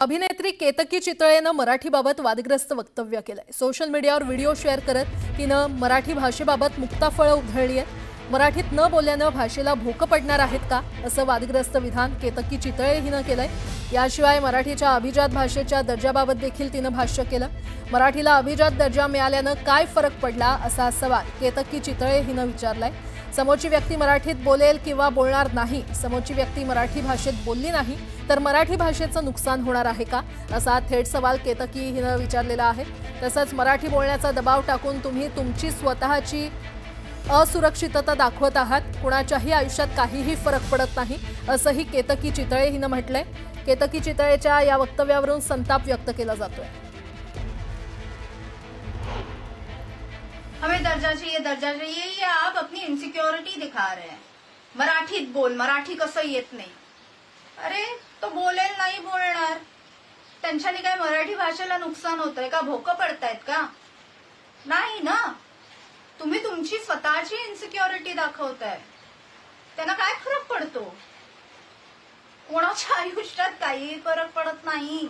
अभिनेत्री केतकी चितळेनं मराठीबाबत वादग्रस्त वक्तव्य केलंय। सोशल मीडियावर व्हिडिओ शेअर करत तिनं मराठी भाषेबाबत मुक्ताफळं उधळली आहेत। मराठीत न बोलल्यानं भाषेला भोकं पडणार आहेत का असं वादग्रस्त विधान केतकी चितळे हिनं केलंय। याशिवाय मराठीच्या अभिजात भाषेच्या दर्जाबाबत देखील तिनं भाष्य केलं। मराठीला अभिजात दर्जा मिळाल्यानं काय फरक पडला असा सवाल केतकी चितळे हिनं विचारलाय। समोरची व्यक्ती मराठीत बोलेल किंवा बोलणार नाही, समोरची व्यक्ती मराठी भाषेत बोलली नाही तर मराठी भाषेचं नुकसान होणार आहे का असा थेट सवाल केतकी हिनं विचारलेला आहे। तसंच मराठी बोलण्याचा दबाव टाकून तुम्ही तुमची स्वतःची असुरक्षितता दाखवत आहात, कुणाच्याही आयुष्यात काहीही फरक पडत नाही असंही केतकी चितळे हिनं म्हटलंय। केतकी चितळेच्या या वक्तव्यावरून संताप व्यक्त केला जातोय। हमें दर्जा चाहिए ये आप अपनी इनसिक्योरिटी दिखा रहे हैं। मराठीत बोल, मराठी कसं येत नाही। अरे तो बोलेल नाही बोलणार, त्यांच्याने काय मराठी भाषेला नुकसान होतंय का, भोकं पडतायत का? नाही ना, तुम्ही तुमची स्वतःची इनसिक्योरिटी दाखवताय, त्यांना काय फरक पडतो? कोणाच्या आयुष्यात काही फरक पडत नाही।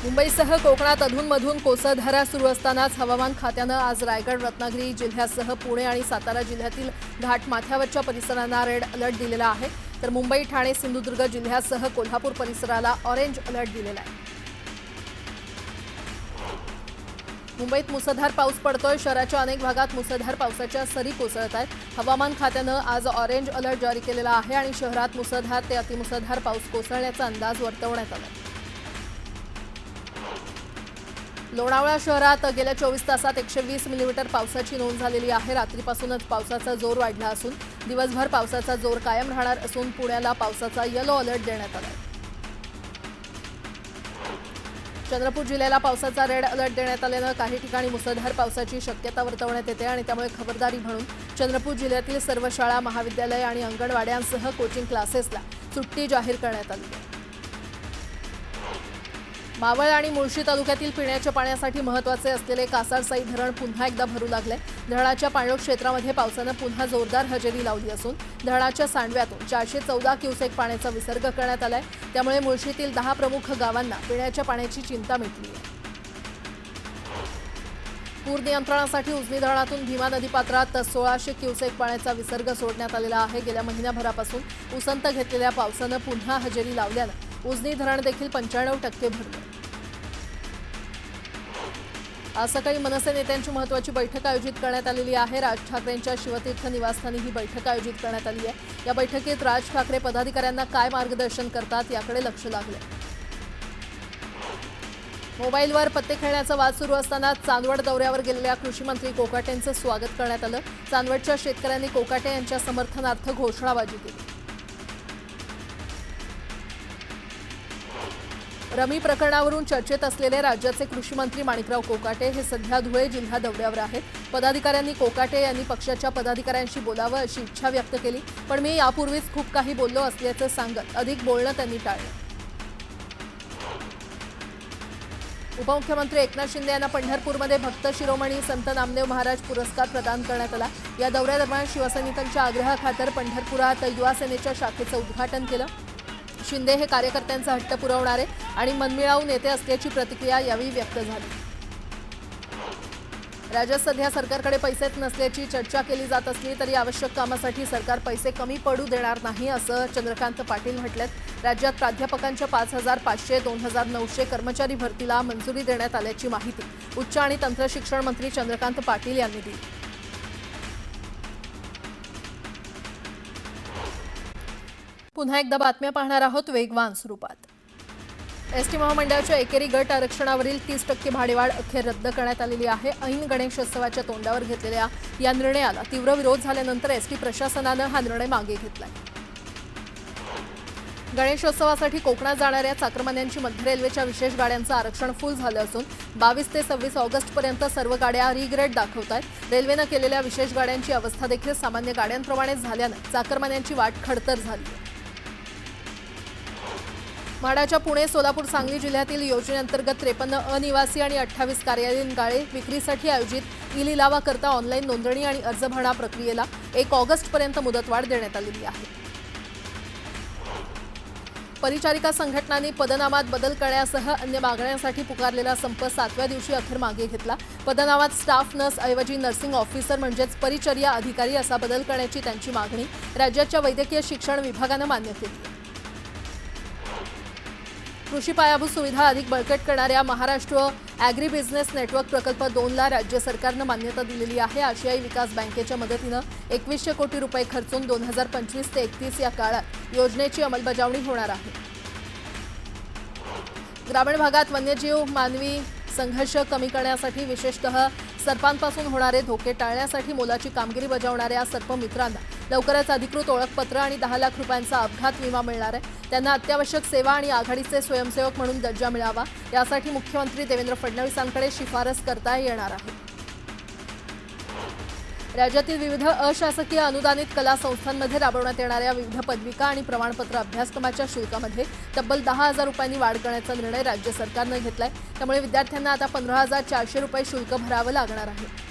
मुंबईसह कोकणात अधूनमधून कोसळधारा सुरू असतानाच हवामान खात्यानं आज रायगड, रत्नागिरी जिल्ह्यासह पुणे आणि सातारा जिल्ह्यातील घाटमाथ्यावरच्या परिसरांना रेड अलर्ट दिलेला आहे, तर मुंबई, ठाणे, सिंधुदुर्ग जिल्ह्यासह कोल्हापूर परिसराला ऑरेंज अलर्ट दिलेला आहे। मुंबईत मुसळधार पाऊस पडतोय, शहराच्या अनेक भागात मुसळधार पावसाच्या सरी कोसळत आहेत। हवामान खात्यानं आज ऑरेंज अलर्ट जारी केलेला आहे आणि शहरात मुसळधार ते अतिमुसळधार पाऊस कोसळण्याचा अंदाज वर्तवण्यात आला। लोणावळा शहरात गेल्या 24 तासात 120 मिलीमीटर पावसाची नोंद झालेली आहे। रात्रीपासूनच पावसाचा जोर वाढला असून दिवसभर पावसाचा जोर कायम राहणार असून पुण्याला पावसाचा येलो अलर्ट देण्यात आला आहे। चंद्रपूर जिल्ह्याला पावसाचा रेड अलर्ट देण्यात आल्यानं काही ठिकाणी मुसळधार पावसाची शक्यता वर्तवण्यात येते आणि त्यामुळे खबरदारी म्हणून चंद्रपूर जिल्ह्यातील सर्व शाळा, महाविद्यालय आणि अंगणवाड्यांसह कोचिंग क्लासेसला सुट्टी जाहीर करण्यात आली आहे। मावळ आणि मुळशी तालुक्यातील पिण्याच्या पाण्यासाठी महत्त्वाचे असलेले कासारसाई धरण पुन्हा एकदा भरू लागले। धरणाच्या पाणलोट क्षेत्रामध्ये पावसानं पुन्हा जोरदार हजेरी लावली असून धरणाच्या सांडव्यातून 414 क्युसेक पाण्याचा विसर्ग करण्यात आलाय। त्यामुळे मुळशीतील 10 प्रमुख गावांना पिण्याच्या पाण्याची चिंता मिटली आहे। पूर नियंत्रणासाठी उजनी धरणातून भीमा नदीपात्रात 1600 क्युसेक पाण्याचा विसर्ग सोडण्यात आलेला आहे। गेल्या महिन्याभरापासून उसंत घेतलेल्या पावसानं पुन्हा हजेरी लावल्यानं उजनी धरण देखील 95% भरले। आज सकाळी मनसे नेत्यांची महत्त्वाची बैठक आयोजित करण्यात आलेली आहे। राज ठाकरेंच्या शिवतीर्थ निवासस्थानी ही बैठक आयोजित करण्यात आली आहे। या बैठकीत राज ठाकरे पदाधिकाऱ्यांना काय मार्गदर्शन करतात याकडे लक्ष लागले। मोबाईलवर पत्ते खेळण्याचा वाद सुरू असताना चांदवड दौऱ्यावर गेलेल्या कृषी मंत्री कोकाटेंचं स्वागत करण्यात आलं। चांदवडच्या शेतकऱ्यांनी कोकाटे यांच्या समर्थनार्थ घोषणाबाजी केली। रमी प्रकरणावरून चर्चेत असलेले राज्याचे कृषी मंत्री माणिकराव कोकाटे हे सध्या धुळे जिल्हा दौऱ्यावर आहेत। पदाधिकाऱ्यांनी कोकाटे यांनी पक्षाच्या पदाधिकाऱ्यांशी बोलावं अशी इच्छा व्यक्त केली, पण मी यापूर्वीच खूप काही बोललो असल्याचं सांगत अधिक बोलणं त्यांनी टाळलं। उपमुख्यमंत्री एकनाथ शिंदे यांना पंढरपूरमध्ये भक्त शिरोमणी संत नामदेव महाराज पुरस्कार प्रदान करण्यात आला। या दौऱ्यादरम्यान शिवसैनिकांच्या आग्रहाखातर पंढरपुरात युवा सेनेच्या शाखेचं उद्घाटन केलं। शिंदे हे कार्यकर्त्यांचा हट्ट पुरवणारे आणि मनमिळावू नेते असल्याची प्रतिक्रिया यावेळी व्यक्त झाली। राज्यात सध्या सरकारकडे पैसेच नसल्याची चर्चा केली जात असली तरी आवश्यक कामासाठी सरकार पैसे कमी पडू देणार नाही असं चंद्रकांत पाटील म्हटलेत। राज्यात प्राध्यापकांच्या 5500 2900 कर्मचारी भरतीला मंजुरी देण्यात आल्याची माहिती उच्च आणि तंत्रशिक्षण मंत्री चंद्रकांत पाटील यांनी दिली। पुन्हा एकदा बातम्या पाहणार आहोत वेगवान स्वरूपात। एसटी महामंडळाच्या एकेरी गट आरक्षणावरील 30% भाडेवाढ अखेर रद्द करण्यात आलेली आहे। ऐन गणेशोत्सवाच्या तोंडावर घेतलेल्या या निर्णयाला तीव्र विरोध झाल्यानंतर एसटी प्रशासनानं हा निर्णय मागे घेतलाय। गणेशोत्सवासाठी कोकणात जाणाऱ्या चाकरमान्यांची मध्य रेल्वेच्या विशेष गाड्यांचं आरक्षण फुल झालं असून 22 ते 26 ऑगस्टपर्यंत सर्व गाड्या रिग्रेड दाखवतात। रेल्वेनं केलेल्या विशेष गाड्यांची अवस्था देखील सामान्य गाड्यांप्रमाणेच झाल्यानं चाकरमान्यांची वाट खडतर झाली। म्हाडाच्या पुणे, सोलापूर, सांगली जिल्ह्यातील योजनेअंतर्गत 53 अनिवासी आणि 28 कार्यालयीन गाळे विक्रीसाठी आयोजित ई लिलावाकरता ऑनलाईन नोंदणी आणि अर्ज भरणा प्रक्रियेला 1 ऑगस्टपर्यंत मुदतवाढ देण्यात आलेली आहे। परिचारिका संघटनांनी पदनामात बदल करण्यासह अन्य मागण्यांसाठी पुकारलेला संप 7व्या दिवशी अखेर मागे घेतला. पदनामात स्टाफ नर्स ऐवजी नर्सिंग ऑफिसर म्हणजेच परिचर्या अधिकारी असा बदल करण्याची त्यांची मागणी राज्याच्या वैद्यकीय शिक्षण विभागानं मान्य केली. कृषी पायाभूत सुविधा अधिक बळकट करणाऱ्या महाराष्ट्र ॲग्री बिझनेस नेटवर्क प्रकल्प 2ला राज्य सरकारनं मान्यता दिलेली आहे. आशियाई विकास बँकेच्या मदतीनं 2100 कोटी रुपये खर्चून 2025 ते 31 या काळात योजनेची अंमलबजावणी होणार आहे. ग्रामीण भागात वन्यजीव मानवी संघर्ष कमी करण्यासाठी विशेषतः सर्पांपासून होणारे धोके टाळण्यासाठी मोलाची कामगिरी बजावणाऱ्या सर्पमित्रांना लवकरच अधिकृत ओळखपत्र आणि 10 लाख रुपयांचा अपघात विमा मिळणार आहे. त्यांना अत्यावश्यक सेवा आणि आघाडीचे स्वयंसेवक म्हणून दर्जा मिळावा यासाठी मुख्यमंत्री देवेंद्र फडणवीसांकडे शिफारस करता येणार आहे. राज्यातील विविध अशासकीय अनुदानित कला संस्थांमध्ये राबवण्यात येणाऱ्या विविध पदविका आणि प्रमाणपत्र अभ्यासक्रमाच्या शुल्कामध्ये तब्बल 10,000 रुपयांनी वाढ करण्याचा निर्णय राज्य सरकारनं घेतलाय. त्यामुळे विद्यार्थ्यांना आता 15,400 रुपये शुल्क भरावं लागणार आहे.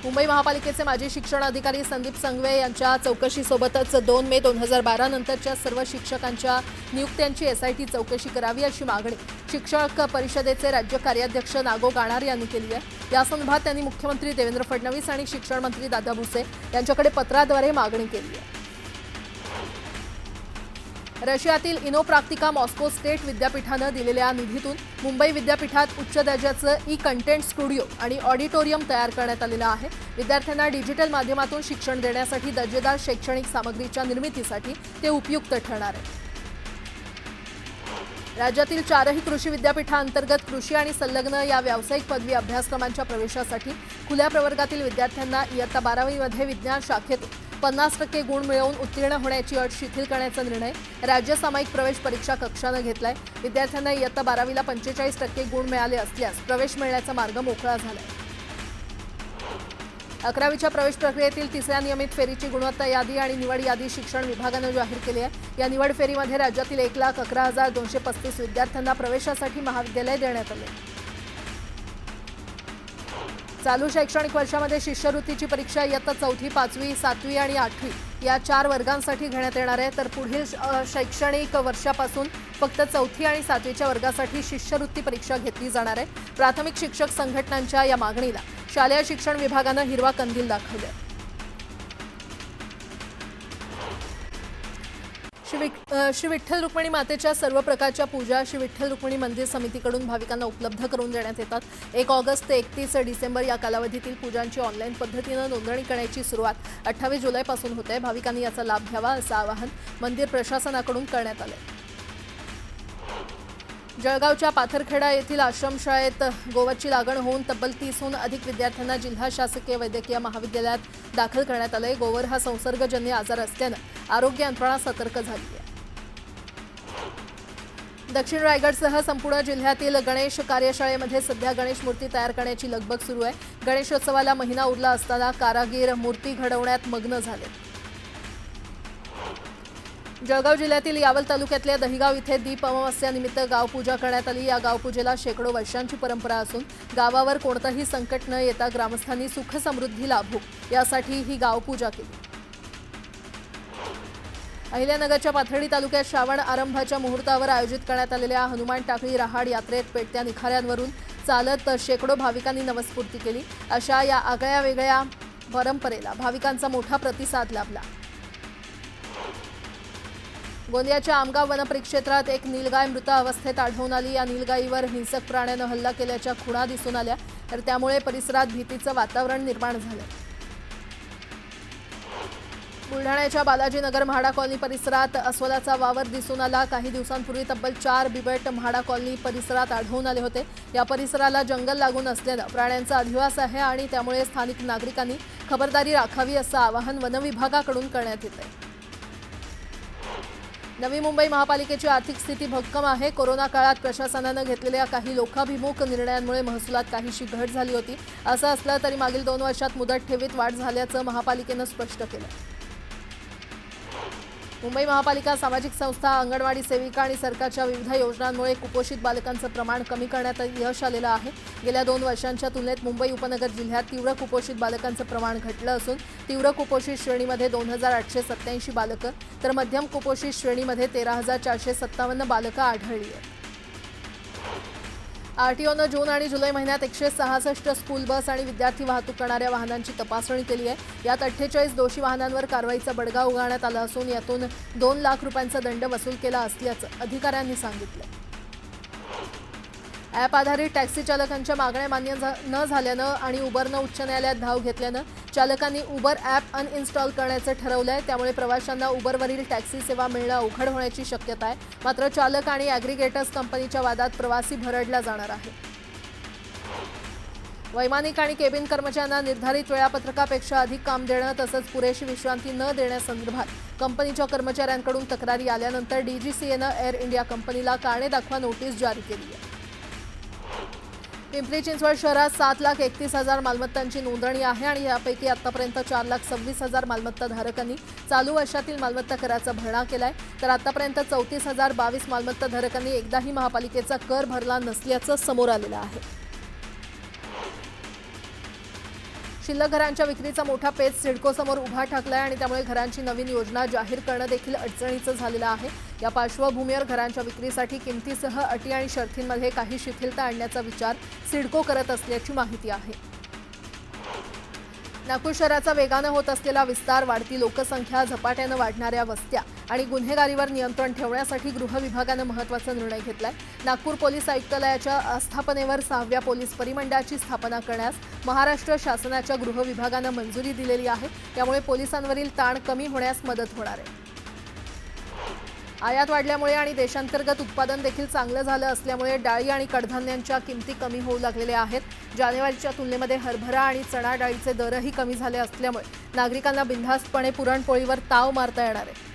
मुंबई महापालिकेचे माजी शिक्षण अधिकारी संदीप संघवे यांच्या चौकशीसोबतच 2 मे 2012 नंतरच्या सर्व शिक्षकांच्या नियुक्त्यांची SIT चौकशी करावी अशी मागणी शिक्षक परिषदेचे राज्य कार्याध्यक्ष नागो गाणार यांनी केली आहे. यासंदर्भात त्यांनी मुख्यमंत्री देवेंद्र फडणवीस आणि शिक्षण मंत्री दादा भुसे यांच्याकडे पत्राद्वारे मागणी केली आहे. रशियातील इनोप्राक्तिका मॉस्को स्टेट विद्यापीठानं दिलेल्या निधीतून मुंबई विद्यापीठात उच्च दर्जाचं कंटेंट स्टुडिओ आणि ऑडिटोरियम तयार करण्यात आलेलं आहे. विद्यार्थ्यांना डिजिटल माध्यमातून शिक्षण देण्यासाठी दर्जेदार शैक्षणिक सामग्रीच्या निर्मितीसाठी ते उपयुक्त ठरणार आहे. राज्यातील 4ही कृषी विद्यापीठांतर्गत कृषी आणि संलग्न या व्यावसायिक पदवी अभ्यासक्रमांच्या प्रवेशासाठी खुल्या प्रवर्गातील विद्यार्थ्यांना इयत्ता 12वीमध्ये विज्ञान शाखेत 50% गुण मिळवून उत्तीर्ण होण्याची अट शिथिल करण्याचा निर्णय राज्य सामायिक प्रवेश परीक्षा कक्षानं घेतलाय. विद्यार्थ्यांना इयत्ता 12वीला 45% गुण मिळाले असल्यास प्रवेश मिळण्याचा मार्ग मोकळा झालाय. 11वीच्या प्रवेश प्रक्रियेतील 3ऱ्या नियमित फेरीची गुणवत्ता यादी आणि निवड यादी शिक्षण विभागानं जाहीर केली आहे. या निवड फेरीमध्ये राज्यातील 1,11,235 विद्यार्थ्यांना प्रवेशासाठी महाविद्यालय देण्यात आले. चालू शैक्षणिक वर्षामध्ये शिष्यवृत्तीची परीक्षा इयत्ता 4थी, 5वी, 7वी आणि 8वी या 4 वर्गांसाठी घेण्यात येणार आहे. तर पुढील शैक्षणिक वर्षापासून फक्त 4थी आणि 7वीच्या वर्गासाठी शिष्यवृत्ती परीक्षा घेतली जाणार आहे. प्राथमिक शिक्षक संघटनांच्या या मागणीला शालेय शिक्षण विभागानं हिरवा कंदील दाखवले. श्री विठ्ठल रुक्मिणी मातेच्या सर्व प्रकारच्या पूजा श्री विठ्ठल रुक्मिणी मंदिर समितीकडून भाविकांना उपलब्ध करून देण्यात येतात. 1 ऑगस्ट ते 31 डिसेंबर या कालावधीतील पूजांची ऑनलाईन पद्धतीनं नोंदणी करण्याची सुरुवात 28 जुलैपासून होते. भाविकांनी याचा लाभ घ्यावा असं आवाहन मंदिर प्रशासनाकडून करण्यात आलं. जळगावच्या पाथरखेडा येथील आश्रमशाळेत गोवरची लागण होऊन तब्बल 30हून अधिक विद्यार्थ्यांना जिल्हा शासकीय वैद्यकीय महाविद्यालयात दाखल करण्यात आलंय. गोवर हा संसर्गजन्य आजार असल्यानं आरोग्य यंत्रणा सतर्क झाली आहे. दक्षिण रायगडसह संपूर्ण जिल्ह्यातील गणेश कार्यशाळेमध्ये सध्या गणेश मूर्ती तयार करण्याची लगबग सुरू आहे. गणेशोत्सवाला महिना उरला असताना कारागीर मूर्ती घडवण्यात मग्न झाले. जळगाव जिल्ह्यातील यावल तालुक्यातल्या दहिगाव इथे दीप अमावस्यानिमित्त गावपूजा करण्यात आली. या गावपूजेला शेकडो वर्षांची परंपरा असून गावावर कोणतंही संकट न येता ग्रामस्थांनी सुख समृद्धी लाभो यासाठी ही गावपूजा केली. अहिल्यानगरच्या पाथर्डी तालुक्यात श्रावण आरंभाच्या मुहूर्तावर आयोजित करण्यात आलेल्या हनुमान टाकळी रहाड यात्रेत पेटत्या निखाऱ्यांवरून चालत शेकडो भाविकांनी नवस्फूर्ती केली. अशा या आगळ्या वेगळ्या परंपरेला भाविकांचा मोठा प्रतिसाद लाभला. गोंदियाच्या आमगाव वनपरिक्षेत्रात एक नीलगाय मृत अवस्थेत आढळून आली. या नीलगाईवर हिंसक प्राण्यानं हल्ला केल्याच्या खुणा दिसून आल्या, तर त्यामुळे परिसरात भीतीचं वातावरण निर्माण झालं. बुलढाण्याच्या बालाजीनगर म्हाडा कॉलनी परिसरात अस्वलाचा वावर दिसून आला. काही दिवसांपूर्वी तब्बल 4 बिबट म्हाडा कॉलनी परिसरात आढळून आले होते. या परिसराला जंगल लागून असल्यानं प्राण्यांचा अधिवास आहे आणि त्यामुळे स्थानिक नागरिकांनी खबरदारी राखावी असं आवाहन वनविभागाकडून करण्यात येतंय. नवी मुंबई महापालिकेची आर्थिक स्थिती भक्कम आहे. कोरोना काळात प्रशासनानं घेतलेल्या काही लोकाभिमुख निर्णयांमुळे महसुलात काहीशी घट झाली होती. असं असलं तरी मागील 2 वर्षात मुदत ठेवीत वाढ झाल्याचं महापालिकेनं स्पष्ट केलं. मुंबई महापालिका, सामाजिक संस्था, अंगणवाडी सेविका आणि सरकारच्या विविध योजनांमुळे कुपोषित बालकांचं प्रमाण कमी करण्यात यश आलेलं आहे. गेल्या 2 वर्षांच्या तुलनेत मुंबई उपनगर जिल्ह्यात तीव्र कुपोषित बालकांचं प्रमाण घटलं असून तीव्र कुपोषित श्रेणीमध्ये 2887 बालकं तर मध्यम कुपोषित श्रेणीमध्ये 13457 बालकं आढळली आहेत. आरटीओनं जून आणि जुलै महिन्यात 166 स्कूल बस आणि विद्यार्थी वाहतूक करणाऱ्या वाहनांची तपासणी केली आहे. यात 48 दोषी वाहनांवर कारवाईचा बडगा उगारण्यात आला असून यातून 2 लाख रुपयांचा दंड वसूल केला असल्याचं अधिकाऱ्यांनी सांगितलं. ॲप आधारित टॅक्सी चालकांच्या मागण्या मान्य न झाल्यानं आणि उबरनं उच्च न्यायालयात धाव घेतल्यानं चालकांनी उबर ॲप अनइन्स्टॉल करण्याचं ठरवलं आहे. त्यामुळे प्रवाशांना उबरवरील टॅक्सी सेवा मिळणं अवघड होण्याची शक्यता आहे. मात्र चालक आणि ॲग्रिगेटर्स कंपनीच्या वादात प्रवासी भरडला जाणार आहे. वैमानिक आणि केबिन कर्मचाऱ्यांना निर्धारित वेळापत्रकापेक्षा अधिक काम देणं तसंच पुरेशी विश्रांती न देण्यासंदर्भात कंपनीच्या कर्मचाऱ्यांकडून तक्रारी आल्यानंतर डीजीसीएनं एअर इंडिया कंपनीला कारणे दाखवा नोटीस जारी केली आहे. पिंपरी चिंचवड शहरात 7,31,000 मालमत्तांची नोंदणी आहे आणि यापैकी आतापर्यंत 4,26,000 मालमत्ताधारकांनी चालू वर्षातील मालमत्ता कराचा भरणा केलाय तर आतापर्यंत 34,022 मालमत्ताधारकांनी एकदाही महापालिकेचा कर भरला नसल्याचं समोर आलेलं आहे. शिल्लक घरांच्या विक्रीचा मोठा पेच सिडकोसमोर उभा ठाकलाय आणि त्यामुळे घरांची नवीन योजना जाहीर करणं देखील अडचणीचं झालेलं आहे. या पार्श्वभूमीवर घरांच्या विक्रीसाठी किमतीसह अटी आणि शर्तींमध्ये काही शिथिलता आणण्याचा विचार सिडको करत असल्याची माहिती आहे. नागपूर शहराचा वेगानं होत असलेला विस्तार, वाढती लोकसंख्या, झपाट्यानं वाढणाऱ्या वस्त्या आणि गुन्हेगारीवर नियंत्रण ठेवण्यासाठी गृह विभागानं महत्त्वाचा निर्णय घेतलाय. नागपूर पोलीस आयुक्तालयाच्या आस्थापनेवर 6व्या पोलीस परिमंडळाची स्थापना करण्यास महाराष्ट्र शासनाच्या गृह विभागानं मंजुरी दिलेली आहे. त्यामुळे पोलिसांवरील ताण कमी होण्यास मदत होणार आहे. आयात वाढल्यामुळे आणि देशांतर्गत उत्पादन देखील चांगलं झालं असल्यामुळे डाळी आणि कडधान्यांच्या किमती कमी होऊ लागलेल्या आहेत. जानेवारीच्या तुलनेमध्ये हरभरा आणि चणा डाळीचे दरही कमी झाले असल्यामुळे नागरिकांना बिनधास्तपणे पुरणपोळीवर ताव मारता येणार आहे.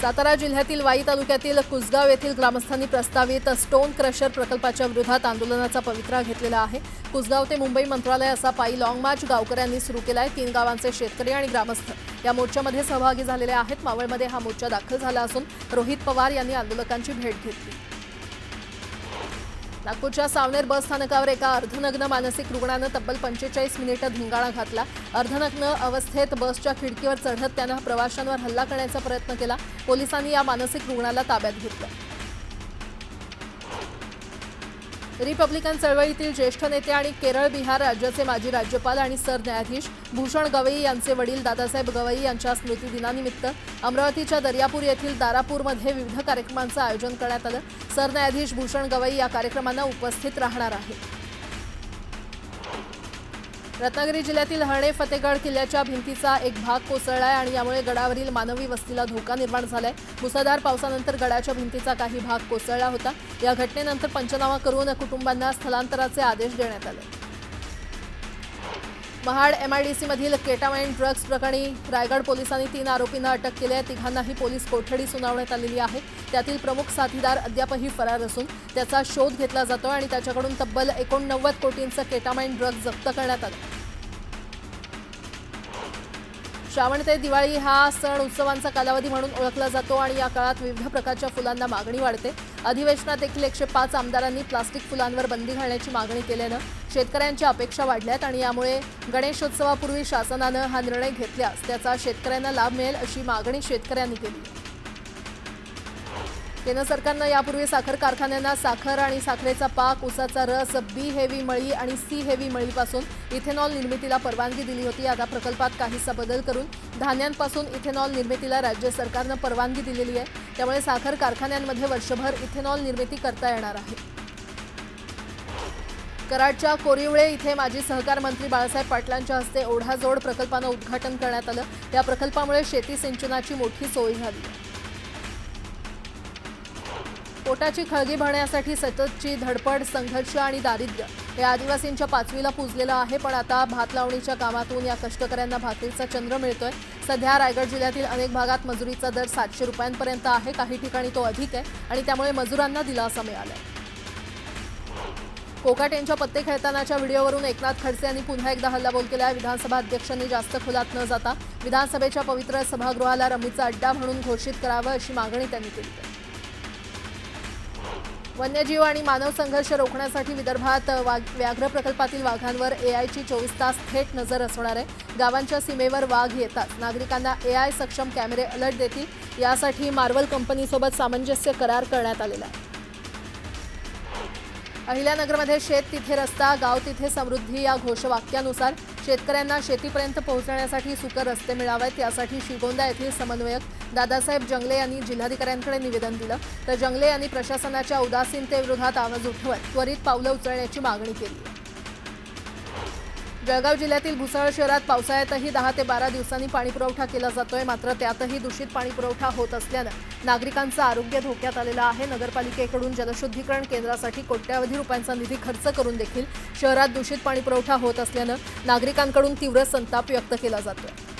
सातारा जिल्ह्यातील वाई तालुक्यातील कुसगाव येथील ग्रामस्थांनी प्रस्तावित स्टोन क्रशर प्रकल्पाच्या विरोधात आंदोलनाचा पवित्रा घेतलेला आहे. कुसगाव ते मुंबई मंत्रालय असा पायी लाँग मार्च गावकऱ्यांनी सुरू केला आहे. 3 गावांचे शेतकरी आणि ग्रामस्थ या मोर्चामध्ये सहभागी झालेले आहेत. मावळमध्ये हा मोर्चा दाखल झाला असून रोहित पवार यांनी आंदोलकांची भेट घेतली. नागपूरच्या सावनेर बस स्थानकावर एका अर्धनग्न मानसिक रुग्णानं तब्बल 45 मिनिटं धिंगाणा घातला. अर्धनग्न अवस्थेत बसच्या खिडकीवर चढत त्यानं प्रवाशांवर हल्ला करण्याचा प्रयत्न केला. पोलिसांनी या मानसिक रुग्णाला ताब्यात घेतलं. रिपब्लिकन चळवळीतील ज्येष्ठ नेते आणि केरळ बिहार राज्याचे माजी राज्यपाल आणि सरन्यायाधीश भूषण गवई यांचे वडील दादासाहेब गवई यांच्या स्मृतिदिनानिमित्त अमरावतीच्या दर्यापूर येथील दारापूरमध्ये विविध कार्यक्रमांचं आयोजन करण्यात आलं. सरन्यायाधीश भूषण गवई या कार्यक्रमांना उपस्थित राहणार आहेत. रत्नागिरी जिल्ह्यातील हर्णे फतेगड किल्ल्याच्या भिंतीचा एक भाग कोसळलाय आणि यामुळे गडावरील मानवी वस्तीला धोका निर्माण झालाय. मुसळधार पावसानंतर गडाच्या भिंतीचा काही भाग कोसळला होता. या घटनेनंतर पंचनामा करून कुटुंबांना स्थलांतराचे आदेश देण्यात आले. महाड एमआयडीसीमधील केटामाइन ड्रग्ज प्रकरणी रायगड पोलिसांनी 3 आरोपींना अटक केली आहे. तिघांनाही पोलीस कोठडी सुनावण्यात आलेली आहे. त्यातील प्रमुख साथीदार अद्यापही फरार असून त्याचा शोध घेतला जातो आणि त्याच्याकडून तब्बल 89 कोटींचं केटामाइन ड्रग्ज जप्त करण्यात आलं. श्रावण ते दिवाळी हा सण उत्सवांचा कालावधी म्हणून ओळखला जातो आणि या काळात विविध प्रकारच्या फुलांना मागणी वाढते. अधिवेशनात देखील 105 आमदारांनी प्लास्टिक फुलांवर बंदी घालण्याची मागणी केल्यानं शेतकऱ्यांच्या अपेक्षा वाढल्यात आणि यामुळे गणेशोत्सवापूर्वी शासनानं हा निर्णय घेतल्यास त्याचा शेतकऱ्यांना लाभ मिळेल अशी मागणी शेतकऱ्यांनी केली. केंद्र सरकारनं यापूर्वी साखर कारखान्यांना साखर आणि साखरेचा पाक, ऊसाचा रस, बी हेवी मळी आणि सी हेवी मळीपासून इथेनॉल निर्मितीला परवानगी दिली होती. आता प्रकल्पात काहीसा बदल करून धान्यांपासून इथेनॉल निर्मितीला राज्य सरकारनं परवानगी दिलेली आहे. त्यामुळे साखर कारखान्यांमध्ये वर्षभर इथेनॉल निर्मिती करता येणार आहे. कराडच्या कोरिवळे इथे माजी सहकार मंत्री बाळासाहेब पाटलांच्या हस्ते ओढाजोड प्रकल्पानं उद्घाटन करण्यात आलं. या प्रकल्पामुळे शेती सिंचनाची मोठी सोय झाली. पोटाची खळगी भरण्यासाठी सततची धडपड, संघर्ष आणि दारिद्र्य हे आदिवासींच्या 5वीला पुजलेलं आहे. पण आता भात लावणीच्या कामातून या कष्टकऱ्यांना भाकरीचा चंद्र मिळतोय. सध्या रायगड जिल्ह्यातील अनेक भागात मजुरीचा दर 700 रुपयांपर्यंत आहे. काही ठिकाणी तो अधिक आहे आणि त्यामुळे मजुरांना दिलासा मिळाला. कोकाट यांच्या पत्ते खेळतानाच्या व्हिडिओवरून एकनाथ खडसे यांनी पुन्हा एकदा हल्लाबोल केला. विधानसभा अध्यक्षांनी जास्त खोलात न जाता विधानसभेच्या पवित्र सभागृहाला रमीचा अड्डा म्हणून घोषित करावं अशी मागणी त्यांनी केली. वन्यजीव आणि मानव संघर्ष रोखण्यासाठी विदर्भात व्याघ्र प्रकल्पातील वाघांवर एआयची 24 तास थेट नजर असणार आहे. गावांच्या सीमेवर वाघ येतात नागरिकांना एआय सक्षम कॅमेरे अलर्ट देतील. यासाठी मार्वल कंपनीसोबत सामंजस्य करार करण्यात आलेला आहे. अहिल्यानगरमध्ये शेत तिथे रस्ता, गाव तिथे समृद्धी या घोषवाक्यानुसार शेतकऱ्यांना शेतीपर्यंत पोहोचण्यासाठी सुकर रस्ते मिळावेत यासाठी श्रीगोंदा येथील समन्वयक दादासाहेब जंगले यांनी जिल्हाधिकाऱ्यांकडे निवेदन दिलं. तर जंगले यांनी प्रशासनाच्या उदासीनतेविरोधात आवाज उठवत त्वरित पावलं उचलण्याची मागणी केली. जळगाव जिल्ह्यातील भुसावळ शहरात पावसाळ्यातही 10 ते 12 दिवसांनी पाणीपुरवठा केला जातोय. मात्र त्यातही दूषित पाणीपुरवठा होत असल्यानं नागरिकांचं आरोग्य धोक्यात आलेलं आहे. नगरपालिकेकडून जलशुद्धीकरण केंद्रासाठी कोट्यावधी रुपयांचा निधी खर्च करून देखील शहरात दूषित पाणीपुरवठा होत असल्यानं नागरिकांकडून तीव्र संताप व्यक्त केला जातोय.